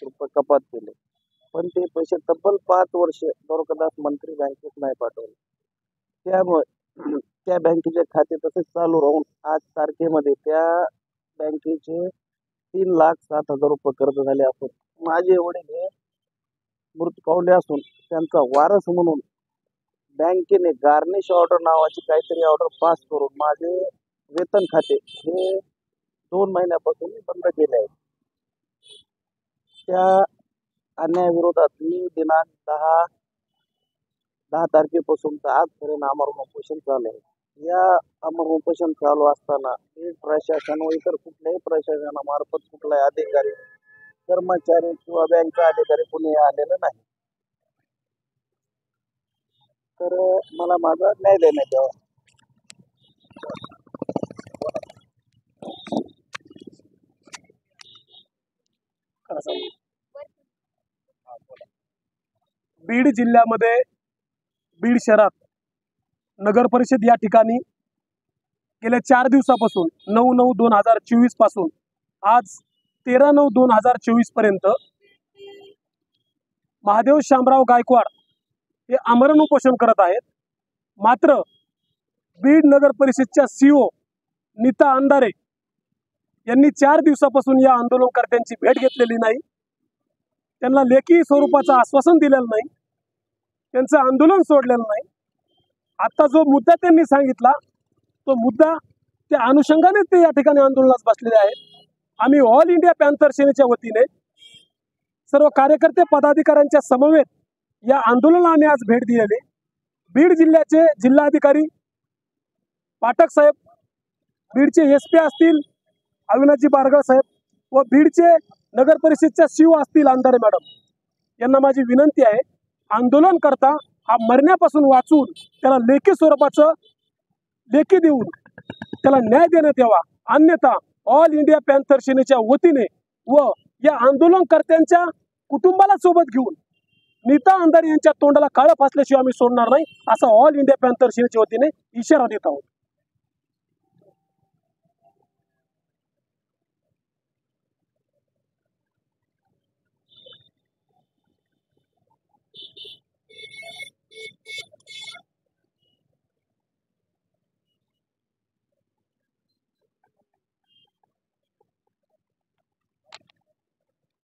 रुपये कपात केले, पण ते पैसे तब्बल 5 वर्ष द्वारकादास मंत्री बँकेत नाही पाठवले. त्यामुळे त्या बँकेचे खाते तसेच चालू राहून आज तारखेमध्ये त्या बँकेचे 3,07,000 रुपये कर्ज झाले असून माझे वडील हे मृत्यू पावले असून त्यांचा वारस म्हणून बँकेने गार्निश ऑर्डर नावाची काहीतरी ऑर्डर पास करून माझे वेतन खाते हे 2 महिन्यापासून बंद केले आहे. त्या अन्यायाविरोधात मी दिनांक 10 तारखेपासून तर आजपर्यंत आमरण उपोषण चालू आहे. या आमरण उपोषण चालू असताना हे प्रशासन व इतर कुठल्याही प्रशासनामार्फत कुठलाही अधिकारी, कर्मचारी किंवा बँक अधिकारी कुणी आलेलं नाही. तर मला माझा न्याय देण्यात यावा. बीड जिल्ह्यामध्ये बीड शहरात नगर परिषद या ठिकाणी गेल्या 4 दिवसापासून 9/9/2024 पासून आज 13/9/2024 पर्यंत महादेव शामराव गायकवाड हे आमरण उपोषण करत आहेत. मात्र बीड नगर परिषदच्या CEO नीता अंधारे यांनी 4 दिवसापासून या आंदोलनकर्त्यांची भेट घेतलेली नाही. त्यांना लेखी स्वरूपाचं आश्वासन दिलेलं नाही. त्यांचं आंदोलन सोडलेलं नाही. आता जो मुद्दा त्यांनी सांगितला तो मुद्दा त्या अनुषंगाने ते या ठिकाणी आंदोलनास बसलेले आहेत. आम्ही ऑल इंडिया पॅन्थर सेनेच्या वतीने सर्व कार्यकर्ते पदाधिकाऱ्यांच्या समवेत या आंदोलनाला आम्ही आज भेट दिलेली. बीड जिल्ह्याचे जिल्हाधिकारी पाठक साहेब, बीडचे SP असतील अविनाशजी बारगळ साहेब व बीडचे नगर परिषदच्या CEO असतील अंधारे मॅडम यांना माझी विनंती आहे, आंदोलन करता हा मरण्यापासून वाचून त्याला लेखी स्वरूपाचं लेखी देऊन त्याला न्याय देण्यात यावा. अन्यथा ऑल इंडिया पॅन्थर सेनेच्या वतीने व या आंदोलनकर्त्यांच्या कुटुंबाला सोबत घेऊन नीता अंधारे यांच्या तोंडाला काळं फासल्याशिवाय आम्ही सोडणार नाही, असा ऑल इंडिया पॅन्थर सेनेच्या वतीने इशारा देत आहोत.